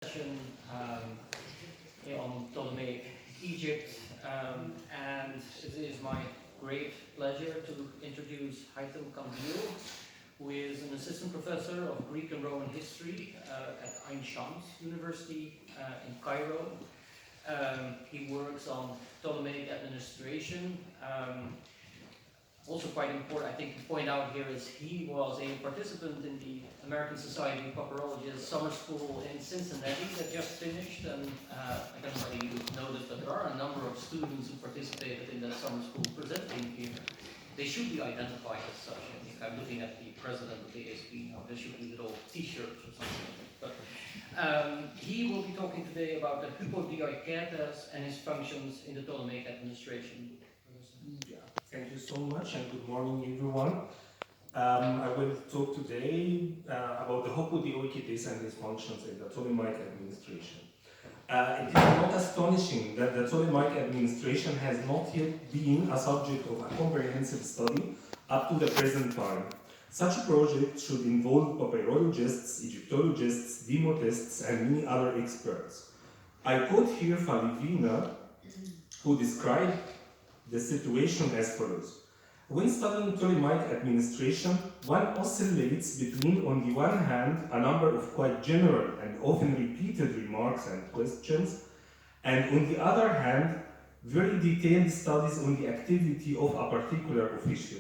Session on Ptolemaic Egypt, and it is my great pleasure to introduce Hypodioiketes, who is an assistant professor of Greek and Roman history at Ain Shams University in Cairo. He works on Ptolemaic administration. Also quite important, I think, to point out here is he was a participant in the American Society of Papyrologists summer school in Cincinnati that just finished, and I don't know whether you noticed, but there are a number of students who participated in that summer school presenting here. They should be identified as such. I think I'm looking at the president of the ASB now. There should be little t-shirts or something like that. But he will be talking today about the Hypodioiketes and his functions in the Ptolemaic administration. Yeah, thank you so much and good morning everyone. I will talk today about the Hypodioiketes and his functions in the Ptolemaic administration. It is not astonishing that the Ptolemaic administration has not yet been a subject of a comprehensive study up to the present time. Such a project should involve papyrologists, Egyptologists, demotists, and many other experts. I quote here Falivina, who described the situation as follows. When studying Ptolemaic administration, one oscillates between, on the one hand, a number of quite general and often repeated remarks and questions, and on the other hand, very detailed studies on the activity of a particular official.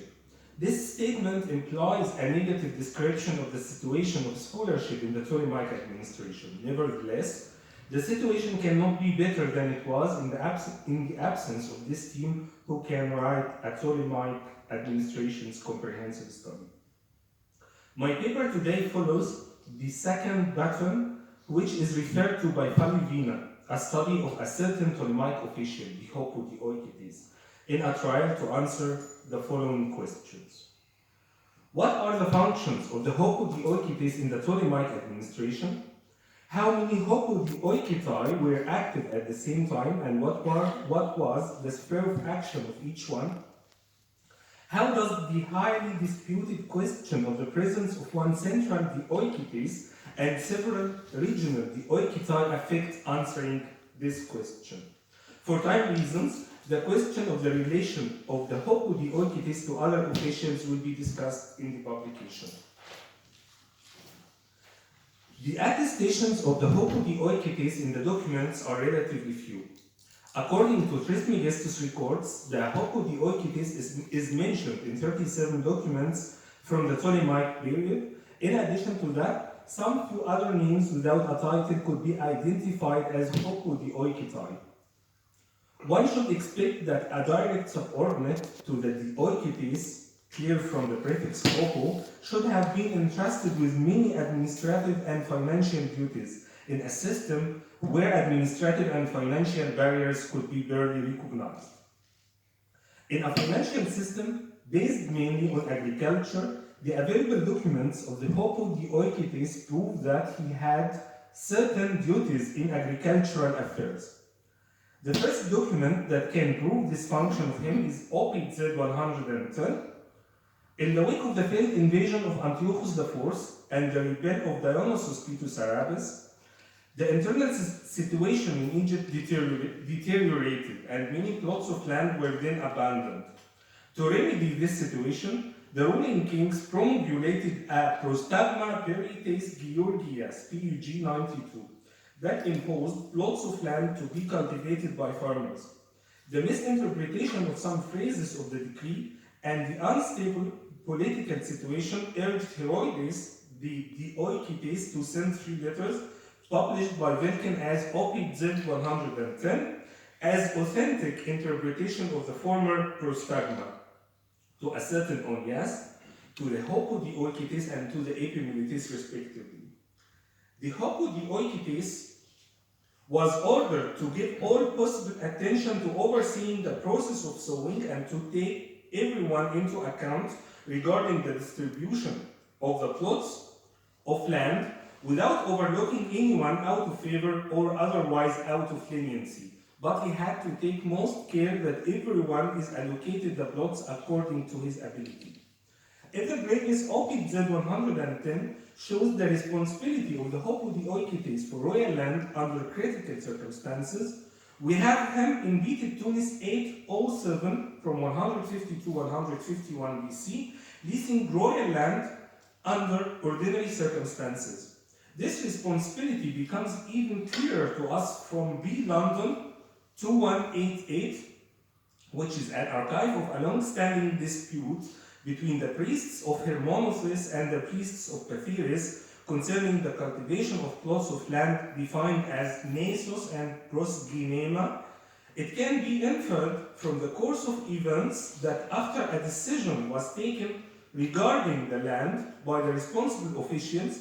This statement implies a negative description of the situation of scholarship in the Ptolemaic administration. Nevertheless, the situation cannot be better than it was in the absence of this team who can write a Ptolemaic administration's comprehensive study. My paper today follows the second button, which is referred to by Falivina, a study of a certain Ptolemaic official, the Hypodioiketes, in a trial to answer the following questions. What are the functions of the Hypodioiketes in the Ptolemaic administration? How many Hypodioiketei were active at the same time, and what was the sphere of action of each one? How does the highly disputed question of the presence of one central Dioiketes and several regional Dioiketei affect answering this question? For time reasons, the question of the relation of the Hypodioiketes to other officials will be discussed in the publication. The attestations of the Hypodioiketes in the documents are relatively few. According to Trismegistus records, the Hypodioiketes is mentioned in 37 documents from the Ptolemaic period. In addition to that, some few other names without a title could be identified as Hypodioiketei. One should expect that a direct subordinate to the Dioiketes, clear from the prefix "hypo," should have been entrusted with many administrative and financial duties in a system where administrative and financial barriers could be barely recognized. In a financial system based mainly on agriculture, the available documents of the Hypodioiketes prove that he had certain duties in agricultural affairs. The first document that can prove this function of him is OPZ 110. In the wake of the failed invasion of Antiochus IV and the rebellion of Dionysius Titus Arabes, the internal situation in Egypt deteriorated and many plots of land were then abandoned. To remedy this situation, the ruling kings promulgated a Prostagma Perites Georgias, PUG 92, that imposed plots of land to be cultivated by farmers. The misinterpretation of some phrases of the decree and the unstable political situation urged Heroides, the Dioiketes, to send 3 letters published by Wilken as OPZ 110 as authentic interpretation of the former Prostagma to a certain Onias, to the Hypodioiketes and to the Epimeletes respectively. The Hypodioiketes was ordered to give all possible attention to overseeing the process of sowing and to take everyone into account regarding the distribution of the plots of land without overlooking anyone out of favor or otherwise out of leniency. But he had to take most care that everyone is allocated the plots according to his ability. If the previous OPZ 110 shows the responsibility of the Hypodioiketes for royal land under critical circumstances, we have him in Beat Tunis 807 from 150 to 151 BC, leasing royal land under ordinary circumstances. This responsibility becomes even clearer to us from B. London 2188, which is an archive of a long-standing dispute between the priests of Hermonothis and the priests of Papyrus concerning the cultivation of plots of land defined as Nasos and Prosgynema. It can be inferred from the course of events that after a decision was taken regarding the land by the responsible officials,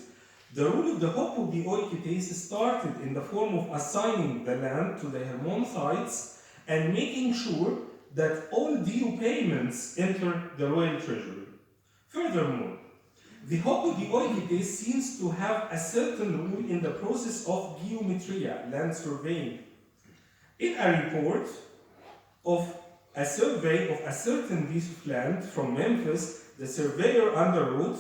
the rule of the Hypodioiketes started in the form of assigning the land to the Hermonothites and making sure that all due payments enter the royal treasury. Furthermore, the Hypodioiketes seems to have a certain role in the process of geometria, land surveying. In a report of a survey of a certain piece of land from Memphis, the surveyor underwrote,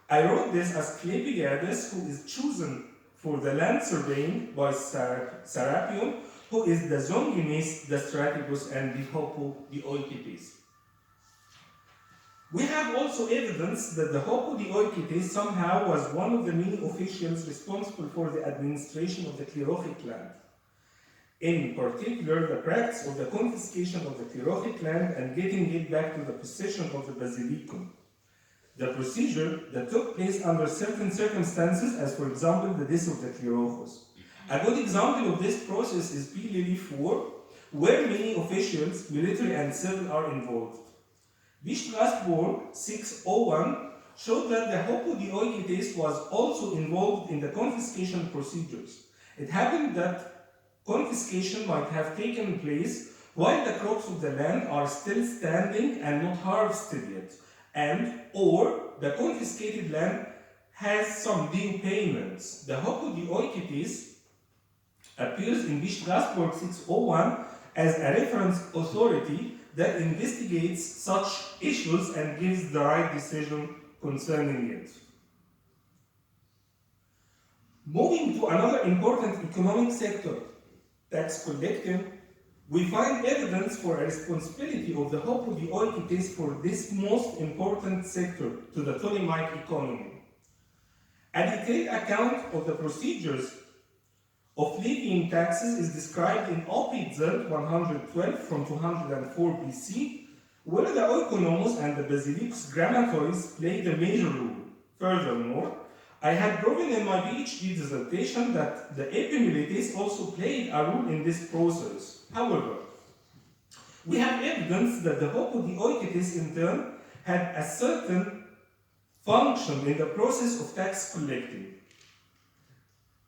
I wrote this as Hypodioiketes, who is chosen for the land surveying by Serapion, who is the Zonginis, the Strategos, and the Hypodioiketes. We have also evidence that the Hypodioiketes somehow was one of the many officials responsible for the administration of the Klerochic land. In particular, the practice of the confiscation of the Klerochic land and getting it back to the possession of the Basilicum. The procedure that took place under certain circumstances, as for example the death of the Klerochos. A good example of this process is P. 4, where many officials, military and civil, are involved. B. Strasbourg 601 showed that the Hypodioiketes was also involved in the confiscation procedures. It happened that confiscation might have taken place while the crops of the land are still standing and not harvested yet, and or the confiscated land has some due payments. The Hypodioiketes appears in B. Strasbourg 601 as a reference authority that investigates such issues and gives the right decision concerning it. Moving to another important economic sector, tax collecting, we find evidence for a responsibility of the Hypodioiketes for this most important sector to the Ptolemaic economy. A detailed account of the procedures of levying taxes is described in OPZ 112 from 204 BC, where the oikonomos and the basilicus grammatories played a major role. Furthermore, I had proven in my PhD dissertation that the epimeletes also played a role in this process. However, we have evidence that the Hypodioiketes in turn had a certain function in the process of tax collecting.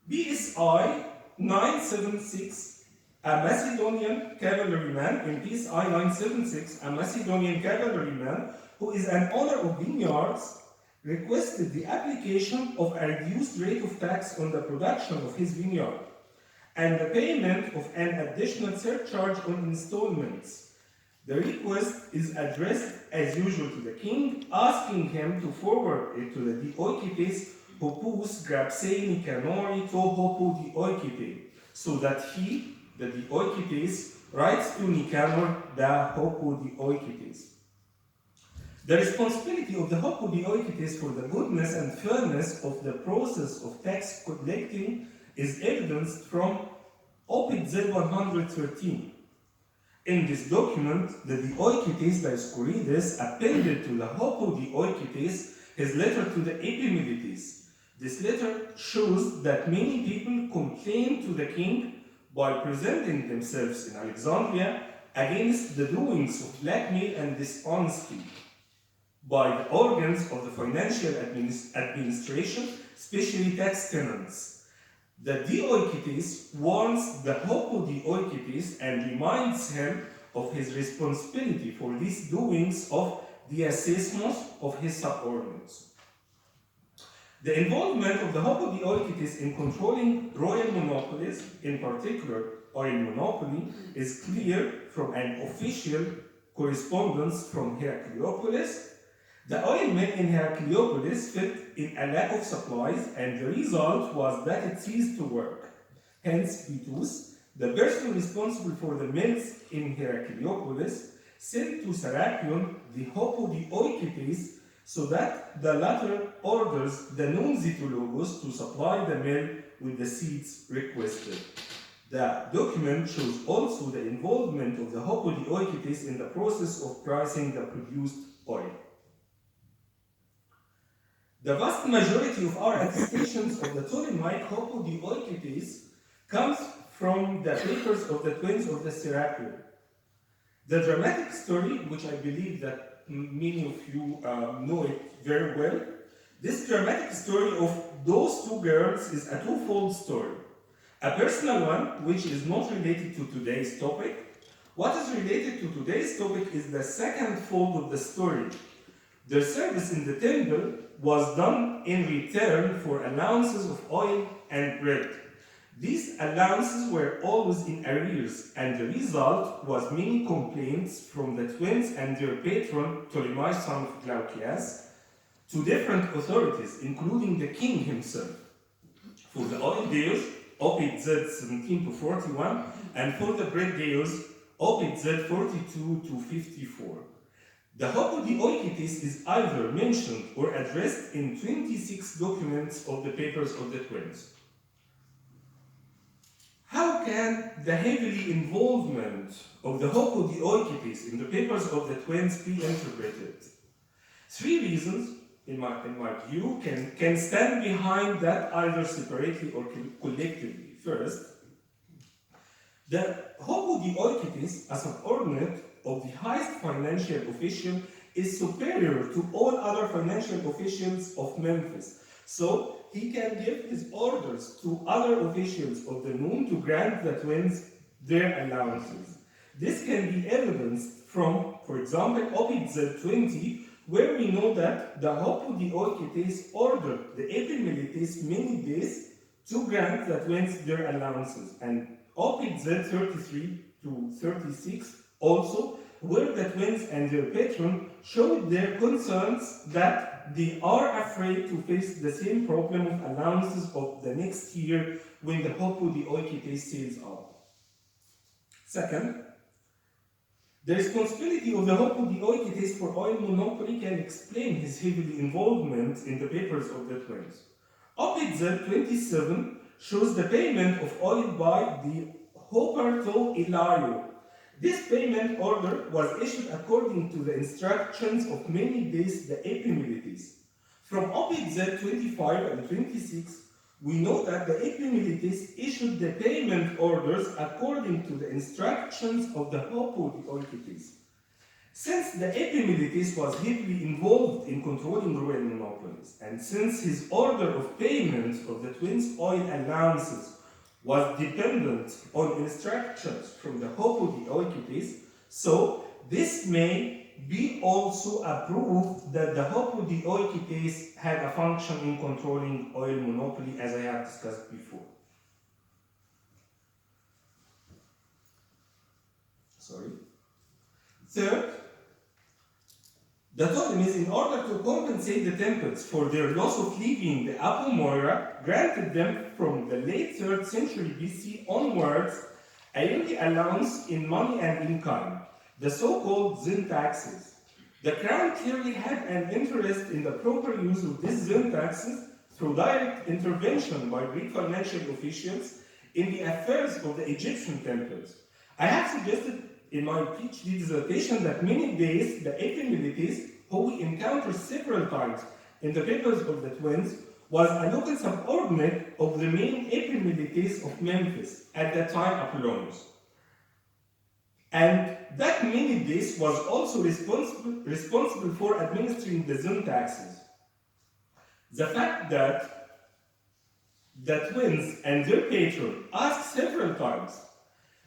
BSI 976, a Macedonian cavalryman, in PSI 976, a Macedonian cavalryman who is an owner of vineyards, requested the application of a reduced rate of tax on the production of his vineyard and the payment of an additional surcharge on installments. The request is addressed as usual to the king, asking him to forward it to the Dioiketes Hopus Grapsei Nicanori to Hypodioikete, so that he, the Dioiketes, writes to Nicanor the Hypodioiketes. The responsibility of the Hypodioiketes for the goodness and fairness of the process of tax collecting is evidenced from OPZ 113. In this document, the Dioiketes Dioscorides appended to the Hypodioiketes his letter to the Epimeletes. This letter shows that many people complained to the king by presenting themselves in Alexandria against the doings of blackmail and dishonesty by the organs of the financial administration, especially tax tenants. The Dioiketes warns the Hypodioiketes and reminds him of his responsibility for these doings of the assessments of his subordinates. The involvement of the Hypodioiketes in controlling royal monopolies, in particular oil monopoly, is clear from an official correspondence from Heracleopolis. The oil mill in Heracleopolis felt in a lack of supplies, and the result was that it ceased to work. Hence, Vitus, the person responsible for the mills in Heracleopolis, sent to Serapion the Hypodioiketes so that the latter orders the Nunzitologos to supply the mill with the seeds requested. The document shows also the involvement of the Hypodioiketes in the process of pricing the produced oil. The vast majority of our attestations of the Ptolemaic Hypodioiketes comes from the papers of the twins of the Serapion. The dramatic story, which I believe that many of you know it very well, this dramatic story of those two girls is a twofold story. A personal one, which is not related to today's topic. What is related to today's topic is the second fold of the story. Their service in the temple was done in return for allowances of oil and bread. These allowances were always in arrears, and the result was many complaints from the twins and their patron, Ptolemaic son of Glaucias, to different authorities, including the king himself. For the oil deus, Opit Z 17 to 41, and for the bread deus, Opit Z 42 to 54. The Hypodioiketes is either mentioned or addressed in 26 documents of the papers of the twins. How can the heavy involvement of the Hypodioiketes in the papers of the twins be interpreted? Three reasons, in my view, can stand behind that either separately or collectively. First, the Hypodioiketes, as an subordinate of the highest financial official, is superior to all other financial officials of Memphis. So he can give his orders to other officials of the Nun to grant the twins their allowances. This can be evidenced from, for example, Opit Z 20, where we know that the Hypodioiketes ordered the Epimelites many days to grant the twins their allowances, and Opit Z 33 to 36 also, where the twins and their patron showed their concerns that they are afraid to face the same problem of allowances of the next year when the Hypodioiketes sails out. Second, the responsibility of the Hypodioiketes for oil monopoly can explain his heavy involvement in the papers of the twins. Opit Z 27 shows the payment of oil by the Hyperto Elio. This payment order was issued according to the instructions of many days the Epimelites. From Opit Z 25 and 26, we know that the Epimelites issued the payment orders according to the instructions of the Hypodioiketes. Since the Epimelites was heavily involved in controlling royal monopolies, and since his order of payment of the twins' oil allowances was dependent on instructions from the Hypodioiketes, so this may be also a proof that the Hypodioiketes had a function in controlling oil monopoly, as I have discussed before. Third, the Ptolemies, in order to compensate the temples for their loss of leaving the Apomoira, granted them from the late 3rd century BC onwards a yearly allowance in money and in kind, the so-called Zin taxes. The crown clearly had an interest in the proper use of these Zin taxes through direct intervention by Greek financial officials in the affairs of the Egyptian temples. I have suggested in my PhD dissertation that many days the Epimelites, who we encounter several times in the papers of the twins, was a local subordinate of the main Epimelites of Memphis, at that time Apollonius. And that Menides was also responsible for administering the Zin taxes. The fact that the twins and their patron asked several times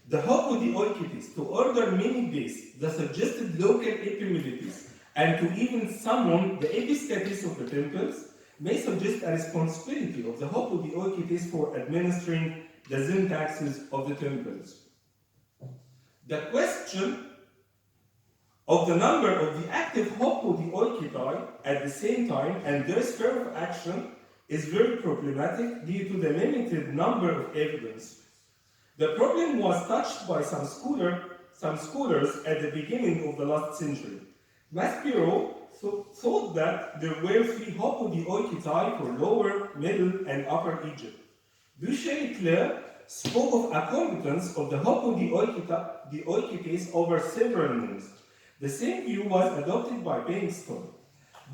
the Hypodioiketes to order Menides, the suggested local Epimelites, and to even summon the epistates of the temples, may suggest a responsibility of the Hypodioiketes for administering the Zin taxes of the temples. The question of the number of the active Hypodioiketes at the same time and their sphere of action is very problematic due to the limited number of evidence. The problem was touched by some scholars at the beginning of the last century. Maspero thought that there were 3 Hypodioiketes for Lower, Middle, and Upper Egypt. Boucher-Leclerc spoke of a competence of the Hypodioiketes over several names. The same view was adopted by Bennington.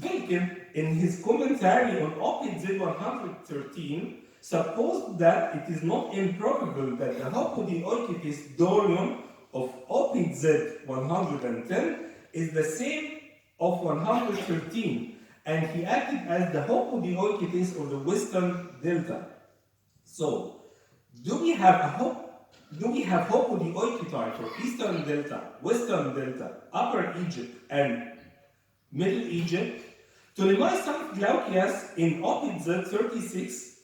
Wilken, in his commentary on Opit Z113, supposed that it is not improbable that the Hypodioiketes Dorion of Opit Z110 is the same of 113, and he acted as the Hypodioiketes of the Western Delta. So, do we have Hypodioiketes for Eastern Delta, Western Delta, Upper Egypt, and Middle Egypt? Ptolemaic Glaucias in Opit Z36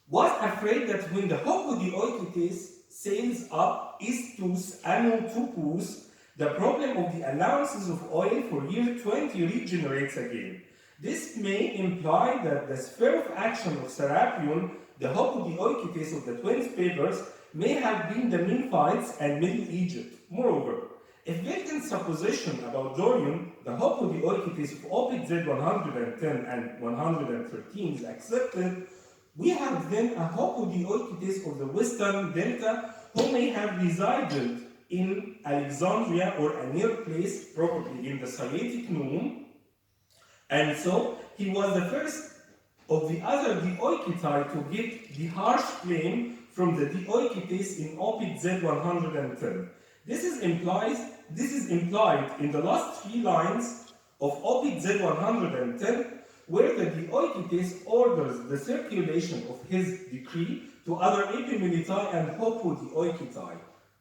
was afraid that when the Hypodioiketes sails up Istus Anotopus, the problem of the allowances of oil for year 20 regenerates again. This may imply that the sphere of action of Serapion, the Hypodioiketes of the twins' papers, may have been the Memphites and Middle Egypt. Moreover, if Wilken's supposition about Dorion, the Hypodioiketes of Opit Z110 and 113 is accepted, we have then a Hypodioiketes of the Western Delta who may have resided in Alexandria or a near place, probably in the Saitic Noum, and so he was the first of the other Dioiketai to get the harsh claim from the Dioiketes in Opit Z110. This is implied in the last 3 lines of Opit Z110, where the Dioiketes orders the circulation of his decree to other Epimelitai and Hypodioiketai.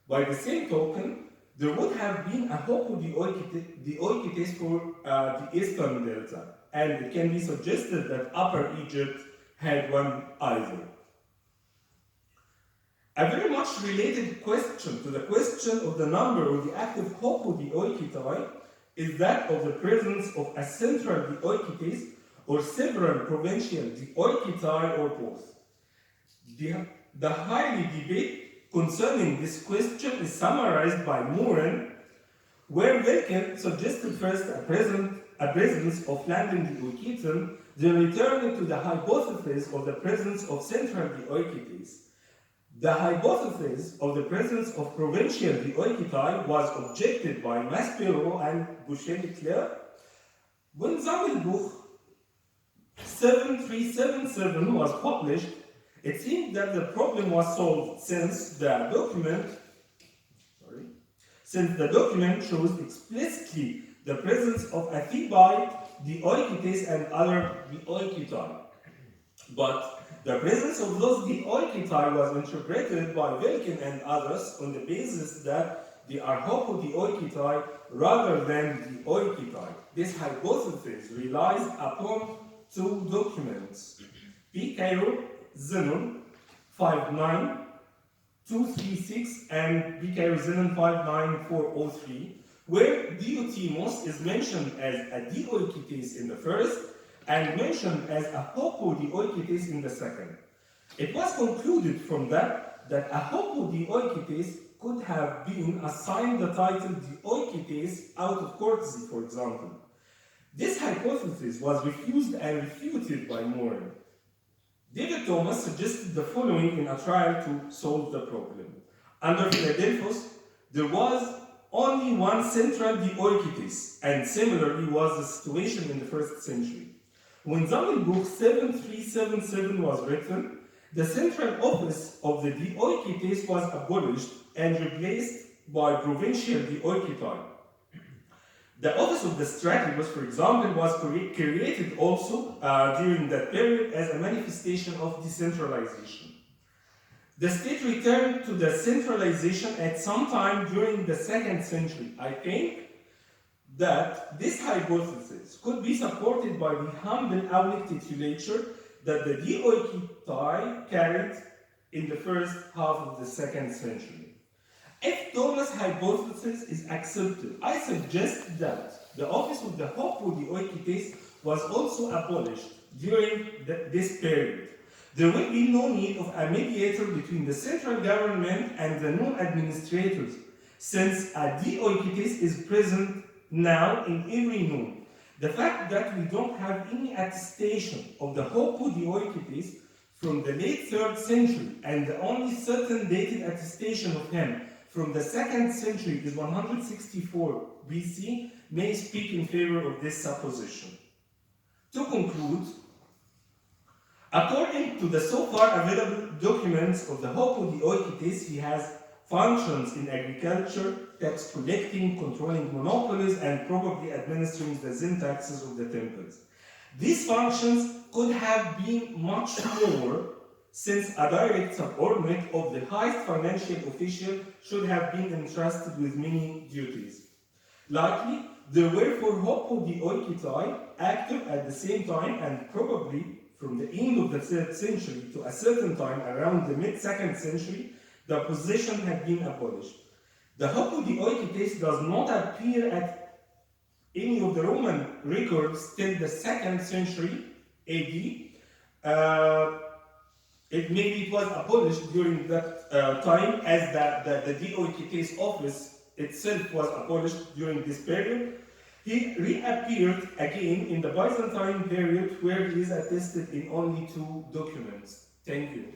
By the same token, there would have been a Hypodioiketes for the Eastern Delta, and it can be suggested that Upper Egypt had one either. A very much related question to the question of the number of the active Hypodioiketai is that of the presence of a central Dioiketes or several provincial Dioiketai or both. The highly debate concerning this question is summarized by Morin, where Wilken suggested first a presence of Landing Dioiketon, then returning to the hypothesis of the presence of central Dioiketes. The hypothesis of the presence of provincial Dioiketai was objected by Maspero and Boucher-Leclerc. When Zammelbuch 7377 was published, it seemed that the problem was solved since the document shows explicitly the presence of a Thebite, Dioiketes, and other Dioiketai. But the presence of those Dioiketai was interpreted by Wilken and others on the basis that they are Hypodioiketai rather than Dioiketai. This hypothesis relies upon 2 documents, P. Cairo Zenon 59236 and B. Cairo Zenon 59403, where Diotimos is mentioned as a Dioiketes in the first and mentioned as a Hypodioiketes in the second. It was concluded from that a Hypodioiketes could have been assigned the title Dioiketes out of courtesy, for example. This hypothesis was refused and refuted by Morin. David Thomas suggested the following in a trial to solve the problem. Under Philadelphus, there was only one central Dioiketes, and similarly was the situation in the 1st century. When Zammelbuch 7377 was written, the central office of the Dioiketes was abolished and replaced by provincial Dioiketai. The office of the Strategos, for example, was created also during that period as a manifestation of decentralization. The state returned to the centralization at some time during the 2nd century. I think that this hypothesis could be supported by the humble Aulic titulature that the Dioiketai carried in the first half of the 2nd century. If Thomas' hypothesis is accepted, I suggest that the office of the Hypodioiketes was also abolished during this period. There will be no need of a mediator between the central government and the new administrators, since a Dioiketes is present now in every nome. The fact that we don't have any attestation of the Hypodioiketes from the late 3rd century and the only certain dated attestation of him from the 2nd century is 164 BC may speak in favor of this supposition. To conclude, according to the so far available documents of the Hypodioiketes, he has functions in agriculture, tax collecting, controlling monopolies, and probably administering the zen taxes of the temples. These functions could have been much more, since a direct subordinate of the highest financial official should have been entrusted with many duties. Likely, there were 4 Hypodioiketi active at the same time, and probably from the end of the 3rd century to a certain time around the mid-2nd century, the position had been abolished. The Hypodioiketes does not appear at any of the Roman records till the 2nd century AD. Maybe it was abolished during that time, as the Dioiketes office itself was abolished during this period. He reappeared again in the Byzantine period, where he is attested in only 2 documents. Thank you.